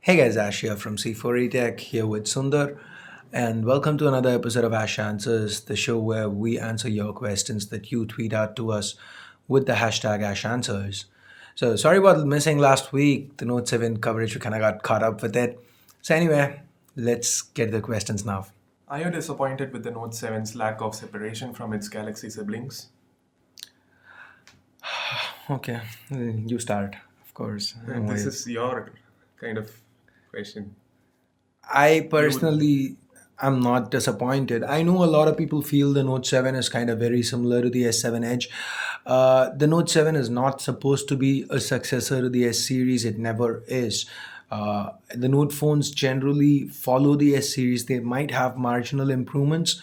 Hey guys, Ash here from C4E Tech here with Sundar, and welcome to another episode of Ash Answers, the show where we answer your questions that you tweet out to us with the hashtag Ash Answers. So sorry about missing last week. The Note 7 coverage, we kind of got caught up with it. So anyway, let's get the questions now. Are you disappointed with the Note 7's lack of separation from its Galaxy siblings? Okay, you start, of course. And this is your kind of question. I personally am not disappointed. I know a lot of people feel the Note 7 is kind of very similar to the S7 Edge. The Note 7 is not supposed to be a successor to the S series, it never is. The Note phones generally follow the S series. They might have marginal improvements,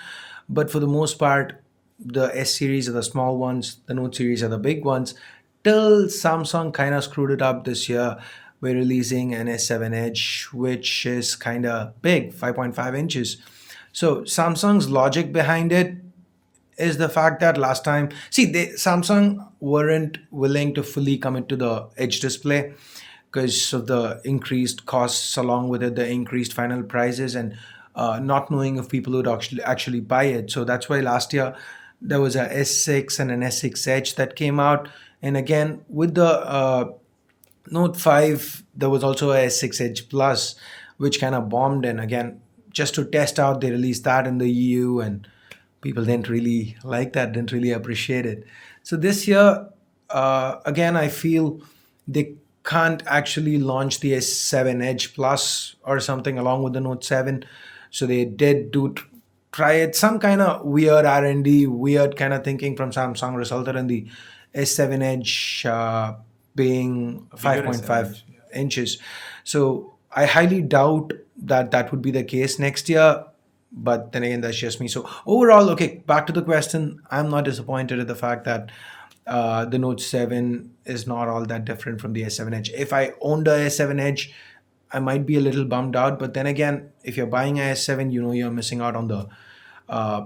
but for the most part, the S series are the small ones, the Note series are the big ones. Till Samsung kind of screwed it up this year by releasing an S7 Edge, which is kind of big, 5.5 inches. So Samsung's logic behind it is the fact that last time, Samsung weren't willing to fully commit to the Edge display because of the increased costs, along with it, the increased final prices, and not knowing if people would actually buy it. So that's why last year there was a S6 and an S6 Edge that came out, and again with the Note 5, there was also a S6 Edge Plus, which kind of bombed. And again, just to test out, they released that in the EU, and people didn't really like that, didn't really appreciate it. So this year, again, I feel they can't actually launch the S7 Edge Plus or something along with the Note 7. So they did try it. Some kind of weird R&D, weird kind of thinking from Samsung resulted in the S7 Edge being A bigger 5.5 S7 Edge, yeah. inches. So I highly doubt that that would be the case next year. But then again, that's just me. So overall, okay, back to the question. I'm not disappointed at the fact that the Note 7 is not all that different from the S7 Edge. If I owned a S7 Edge, I might be a little bummed out. But then again, if you're buying a S7, you know you're missing out on the uh,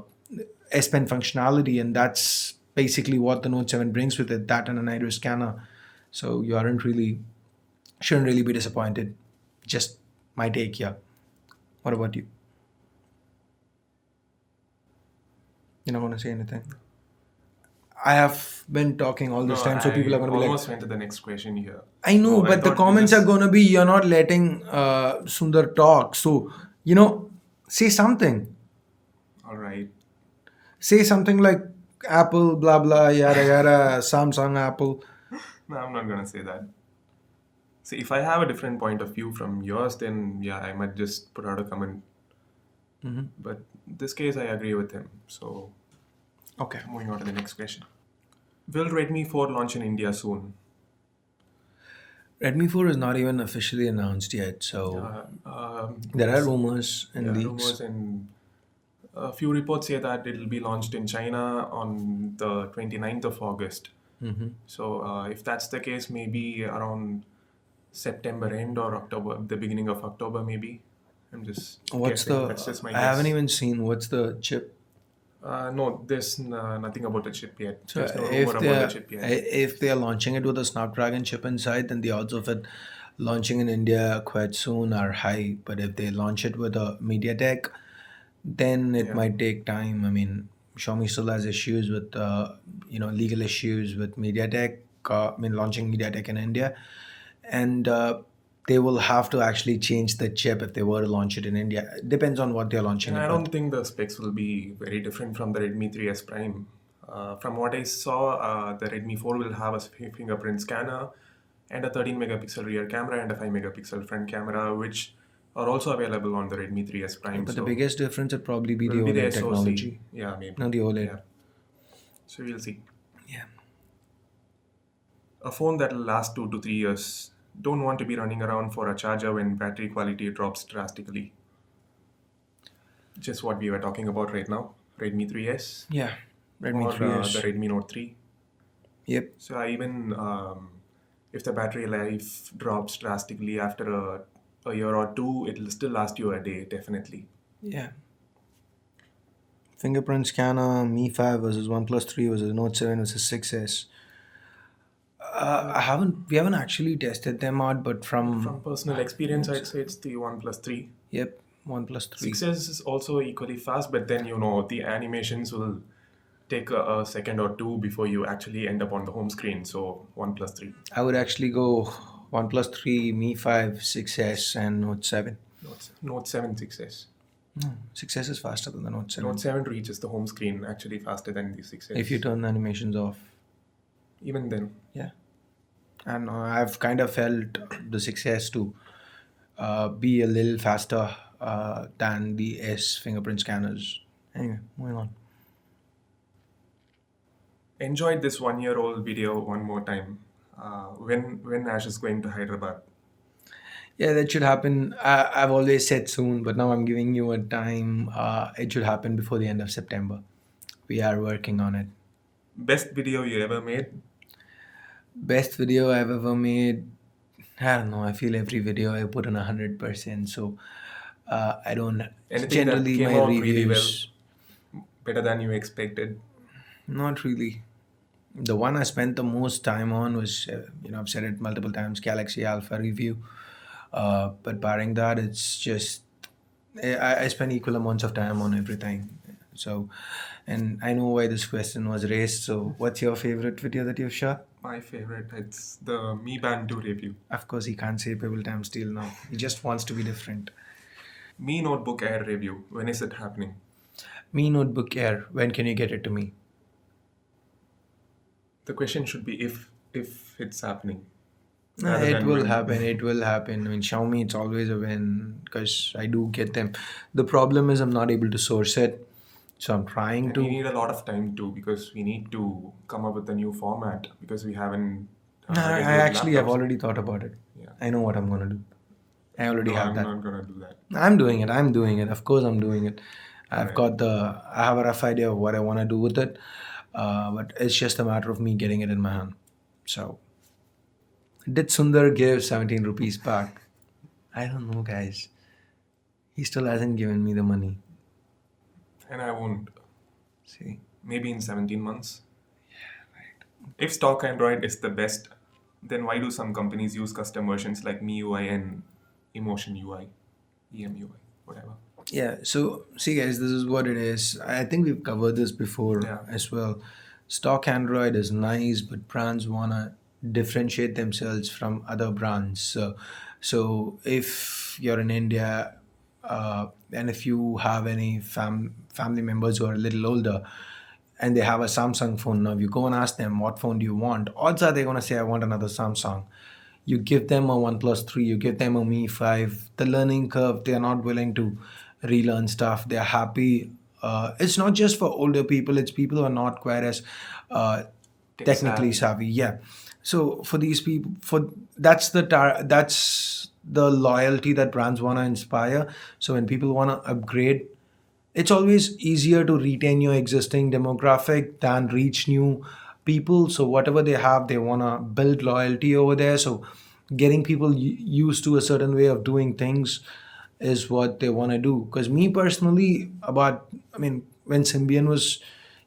S Pen functionality, and that's basically what the Note 7 brings with it, that and an iris scanner. So you shouldn't really be disappointed. Just my take here. What about you? You're not going to say anything? I have been talking all this time, so people are going to be like, almost went to the next question here. I know, No, I but the thought we comments just- are going to be, you're not letting Sundar talk. So, say something. All right. Say something like Apple, blah, blah, yada, yada, Samsung, Apple. No, I'm not gonna say that. See, if I have a different point of view from yours, then yeah, I might just put out a comment. But in this case, I agree with him. So Okay. moving on to the next question. Will Redmi 4 launch in India soon? Redmi 4 is not even officially announced yet. So there are rumors and yeah, leaks. rumors and a few reports say that it will be launched in China on the 29th of August. So if that's the case, maybe around September end or October, the beginning of October, maybe. I'm just What's guessing. That's just my I guess. haven't even seen what's the chip. No, there's nothing about the chip yet. So There's no if rumor they about are, the chip yet. if they are launching it with a Snapdragon chip inside, then the odds of it launching in India quite soon are high. But if they launch it with a MediaTek, then it Yeah. might take time. I mean, Xiaomi still has issues with legal issues with MediaTek. Launching MediaTek in India, and they will have to actually change the chip if they were to launch it in India. It depends on what they're launching And it I with. don't think the specs will be very different from the Redmi 3S Prime. From what I saw, the Redmi 4 will have a fingerprint scanner and a 13 megapixel rear camera and a 5 megapixel front camera, which are also available on the Redmi 3S Prime. But So the biggest difference would probably be the will be the OLED SoC. technology. Yeah, maybe. No, the OLED. Yeah. So we'll see. Yeah. A phone that will last 2 to 3 years. Don't want to be running around for a charger when battery quality drops drastically. Just what we were talking about right now. Redmi 3S Yeah. Redmi or 3S. the Redmi Note 3. Yep. So I even if the battery life drops drastically after a year or two, it will still last you a day, definitely. Yeah. Fingerprint scanner, Mi 5 versus OnePlus 3 versus Note 7 versus 6S. We haven't actually tested them out, but From from personal experience, I'd say it's the OnePlus 3. yep, OnePlus 3. 6S is also equally fast, but then the animations will take a second or two before you actually end up on the home screen. So OnePlus 3. I would actually go OnePlus 3, Mi 5, 6S, and Note 7. Note 7 6S. No, 6S is faster than the Note Note 7. 7 reaches the home screen actually faster than the 6S. If you turn the animations off. Even then, Yeah. And I've kind of felt the 6S to be a little faster than the S fingerprint scanners. Anyway, moving on. enjoyed this 1-year-old video one more time. When Ash is going to Hyderabad. Yeah, that should happen. I've always said soon, but now I'm giving you a time. It should happen before the end of September. We are working on it. Best video you ever made? Best video I've ever made. I don't know. I feel every video I put in 100%. So I don't. Anything that Generally, came my out really well, reviews, better than you expected? not really. The one I spent the most time on was, I've said it multiple times, Galaxy Alpha review. But barring that, it's just I spend equal amounts of time on everything. So, and I know why this question was raised. So, what's your favorite video that you've shot? My favorite, it's the Mi Band 2 review. Of course, he can't say Pebble Time Steel now. He just wants to be different. Mi Notebook Air review. When is it happening? Me Notebook Air. When can you get it to me? The question should be if it's happening, Nah, rather it than will when. happen. It will happen. I mean, Xiaomi, it's always a win because I do get them. The problem is I'm not able to source it, so I'm trying And we to. need a lot of time too because we need to come up with a new format because we haven't I reviewed actually have laptops. already thought about it. Yeah. I know what I'm gonna do. I already No, have I'm that. not gonna do that. I'm doing it. I'm doing it. Of course, I'm doing it. Alright. I have a rough idea of what I want to do with it, but it's just a matter of me getting it in my hand. So, did Sundar give 17 rupees back? I don't know, guys. He still hasn't given me the money. And I won't. See, Maybe in 17 months. If stock Android is the best, then why do some companies use custom versions like MIUI and Emotion UI, EMUI, whatever? yeah. So, see, guys, this is what it is. I think we've covered this before Yeah. as well. Stock Android is nice, but brands wanna differentiate themselves from other brands. So if you're in India, and if you have any family members who are a little older, and they have a Samsung phone, now you go and ask them what phone do you want. Odds are they're gonna say I want another Samsung. You give them a OnePlus 3, you give them a Mi 5, the learning curve, they are not willing to relearn stuff. They're happy. It's not just for older people, it's people who are not quite as uh, Tech technically savvy. savvy. Yeah. So for these people, that's the loyalty that brands want to inspire. So when people want to upgrade, it's always easier to retain your existing demographic than reach new people. So whatever they have, they want to build loyalty over there. So getting people used to a certain way of doing things is what they want to do. Because me personally, I mean, when Symbian was,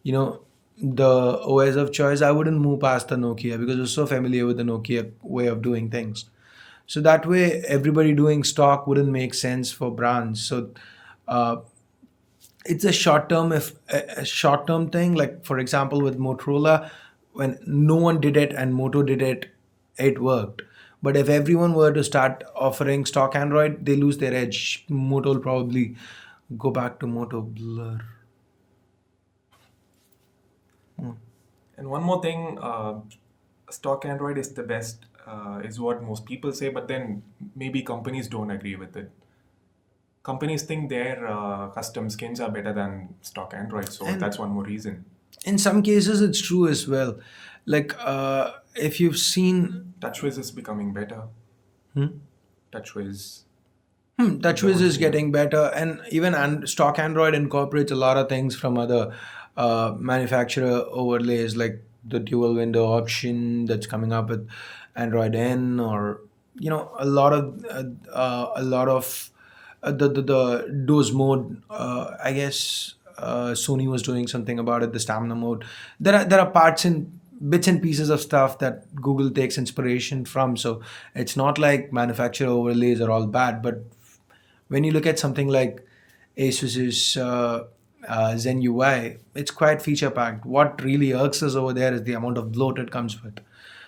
you know, the OS of choice, I wouldn't move past the Nokia because I was so familiar with the Nokia way of doing things. So that way, everybody doing stock wouldn't make sense for brands. So uh, it's a short term, if a short term thing. Like for example, with Motorola, when no one did it and Moto did it, it worked. But if everyone were to start offering stock Android, they lose their edge. Moto will probably go back to Moto Blur. And one more thing, stock Android is the best, is what most people say, but then maybe companies don't agree with it. Companies think their custom skins are better than stock Android, so And that's one more reason. in some cases, it's true as well. Like if you've seen, TouchWiz is becoming better. hmm? TouchWiz, the TouchWiz is original. getting better, and even stock Android incorporates a lot of things from other manufacturer overlays, like the dual window option that's coming up with Android N, or a lot of the DOS mode. I guess Sony was doing something about it, the stamina mode. There are parts and bits and pieces of stuff that Google takes inspiration from. So it's not like manufacturer overlays are all bad, but when you look at something like Asus's Zen UI, it's quite feature packed. What really irks us over there is the amount of bloat it comes with.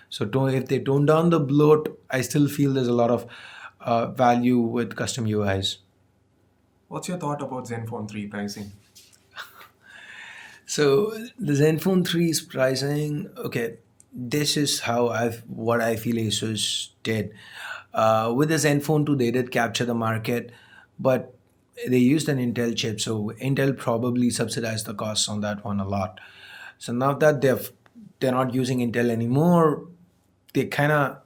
So if they tone down the bloat, I still feel there's a lot of value with custom UIs. What's your thought about Zenfone 3 pricing? So the Zenfone 3's pricing, okay, this is how what I feel Asus did. With the Zenfone 2, they did capture the market, but they used an Intel chip, so Intel probably subsidized the costs on that one a lot. So now that they're not using Intel anymore, they kind of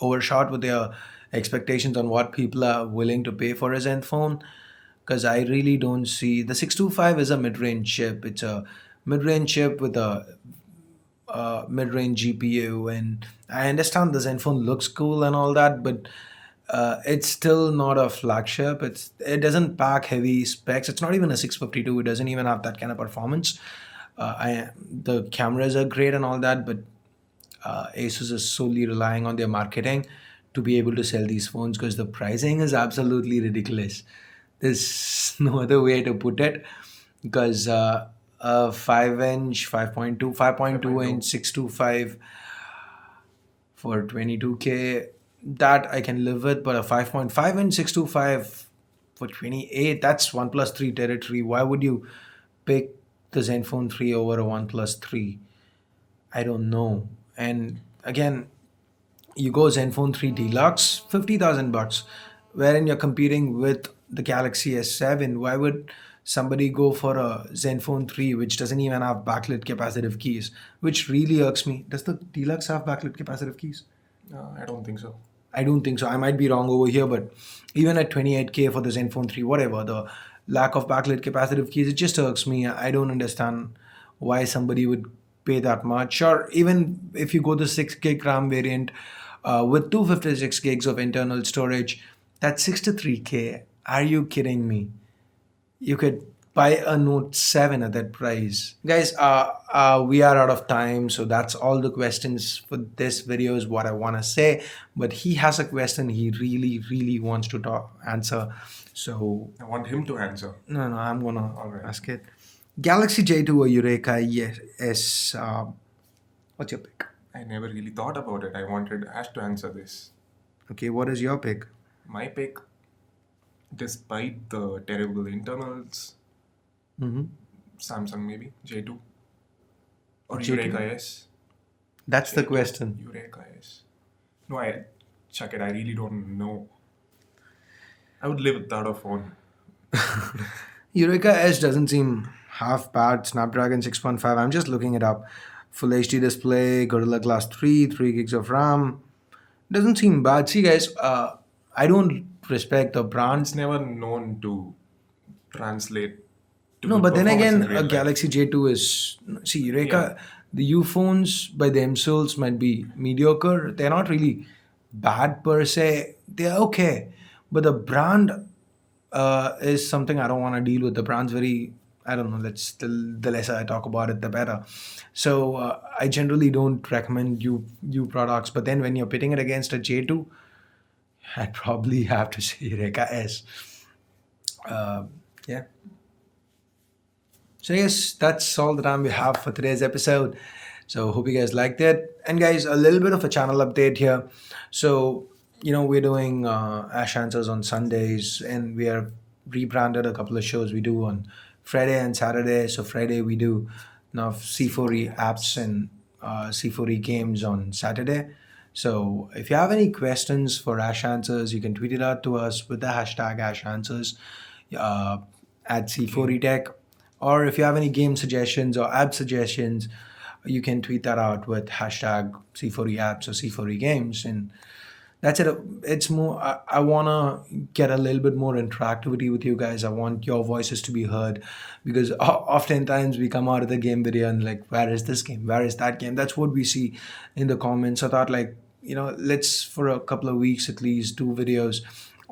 overshot with their expectations on what people are willing to pay for a Zenfone, because I really don't see the 625 is a mid-range chip. It's a mid-range chip with a mid-range GPU, and I understand the Zenfone looks cool and all that, but it's still not a flagship. It doesn't pack heavy specs. It's not even a 652. It doesn't even have that kind of performance. The cameras are great and all that, but Asus is solely relying on their marketing to be able to sell these phones because the pricing is absolutely ridiculous. There's no other way to put it because a 5 inch, 5.2 inch, 625 for 22K, that I can live with, but a 5.5 inch 625 for 28, that's OnePlus 3 territory. Why would you pick the Zenfone 3 over a OnePlus 3? I don't know. And again, you go Zenfone 3 Deluxe, 50,000 bucks, wherein you're competing with the Galaxy S7. Why would somebody go for a Zenfone 3 which doesn't even have backlit capacitive keys, which really irks me? Does the Deluxe have backlit capacitive keys? I don't think so. I don't think so. I might be wrong over here, but even at 28K for the Zenfone 3, whatever, the lack of backlit capacitive keys, it just irks me. I don't understand why somebody would pay that much. Or even if you go the 6 gig RAM variant with 256 gigs of internal storage, that's 63K. Are you kidding me? You could buy a Note 7 at that price. Guys, we are out of time, so that's all the questions for this video is what I want to say. But he has a question he really, really wants to answer. So, I want him to answer. no, I'm going to Alright. ask it. Galaxy J2 or Yureka S, what's your pick? I never really thought about it. I wanted Ash to answer this. Okay, what is your pick? My pick, despite the terrible internals, Mm-hmm. Samsung maybe, J2. Or J2? Yureka S. That's the J2, question. Yureka S. No, chuck it, I really don't know. I would live without a phone. Yureka S doesn't seem half bad. Snapdragon 6.5. I'm just looking it up. Full HD display, Gorilla Glass 3 gigs of RAM. Doesn't seem bad. See, guys, I don't respect the brands. It's never known to translate to No, good but then performance again, in real a life. Galaxy J2 is. See, Eureka, Yeah. the U phones by themselves might be mediocre. They're not really bad per se. They're okay. But the brand is something I don't want to deal with. The brand's very. I don't know. The lesser I talk about it, the better. So I generally don't recommend you products. But then when you're pitting it against a J2, I'd probably have to say Eureka S. Yeah. So yes, that's all the time we have for today's episode. So hope you guys liked it. And guys, a little bit of a channel update here. So we're doing Ash Answers on Sundays, and we are rebranded a couple of shows we do on Friday and Saturday. So Friday we do now C4E apps and C4E games on Saturday. So if you have any questions for Ash Answers, you can tweet it out to us with the hashtag Ash Answers uh, at C4E Tech. Or if you have any game suggestions or app suggestions, you can tweet that out with hashtag C4E apps or C4E games. And that's it. It's more, I want to get a little bit more interactivity with you guys. I want your voices to be heard because oftentimes we come out of the game video and like, where is this game? Where is that game? That's what we see in the comments. I thought like, let's for a couple of weeks at least do videos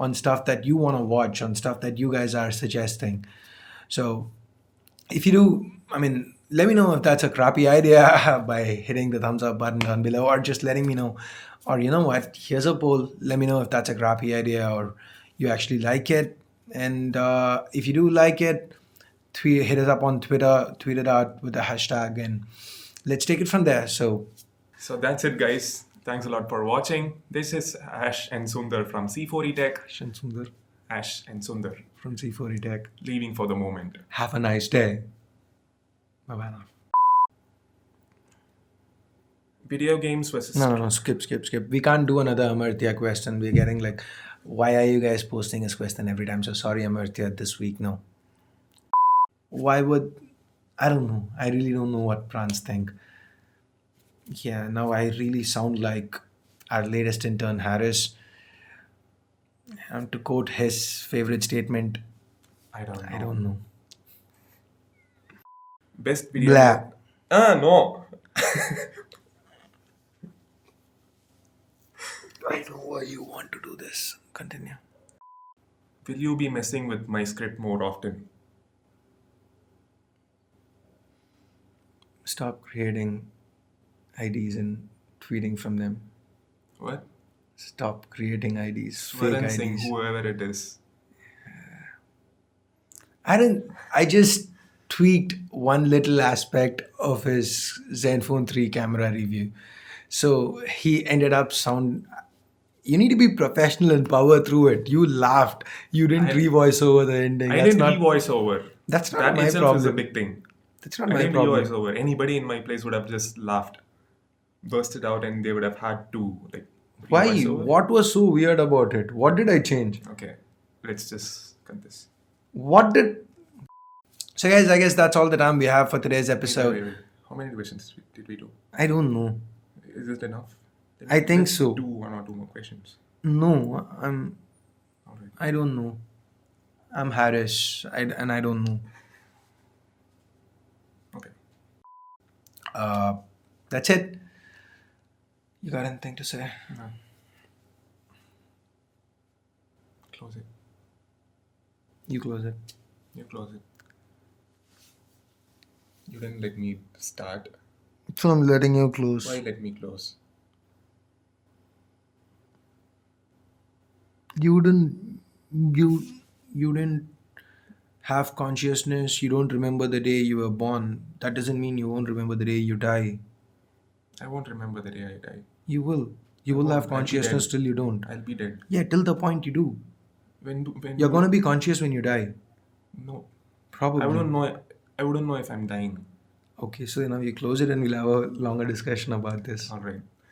on stuff that you want to watch, on stuff that you guys are suggesting. So if you do, I mean, let me know if that's a crappy idea by hitting the thumbs up button down below, or just letting me know. Or you know what? Here's a poll. Let me know if that's a crappy idea or you actually like it. And if you do like it, hit us up on Twitter, tweet it out with the hashtag, and let's take it from there. So So that's it, guys. Thanks a lot for watching. This is Ash and Sundar from C4E Tech. Sundar Ash and Sundar from C4E Tech. leaving for the moment. Have a nice day. Bye bye now. Video games versus No, skip. We can't do another Amartya question. We're getting like, why are you guys posting this question every time? So sorry, Amartya, this week, no. Why would, I don't know. I really don't know what Prans think. Yeah, now I really sound like our latest intern, Harris. And to quote his favorite statement, I don't know. I don't know. Best video. Blah. No. I know why you want to do this. Continue. Will you be messing with my script more often? Stop creating IDs and tweeting from them. What? Stop creating IDs, fake Swaran Singh, IDs. whoever it is. I just tweaked one little aspect of his Zenfone 3 camera review. So he ended up you need to be professional and power through it. You laughed. You didn't re-voice over the ending. I didn't re-voice over. That's not that my itself is a problem. big thing. That's not I my didn't problem. re-voice over. Anybody in my place would have just laughed, bursted out, and they would have had to like. Why? re-voice over. What was so weird about it? What did I change? Okay, let's just cut this. What did... So guys, I guess that's all the time we have for today's episode. Wait. How many questions did we do? I don't know. Is it enough? I think Let's so. Do one or two more questions. No, All right. I don't know. I'm Harris, and I don't know. Okay. That's it. You got anything to say? No. Close it. You close it. You close it. You didn't let me start. So I'm letting you close. Why let me close? You didn't have consciousness. You don't remember the day you were born. That doesn't mean you won't remember the day you die. I won't remember the day I die. You will. You will have I'll be consciousness dead. till you don't. I'll be dead. Yeah, till the point you do. When You're gonna be conscious when you die. No. Probably. I wouldn't know if I'm dying. Okay, so now you close it and we'll have a longer discussion about this. All right.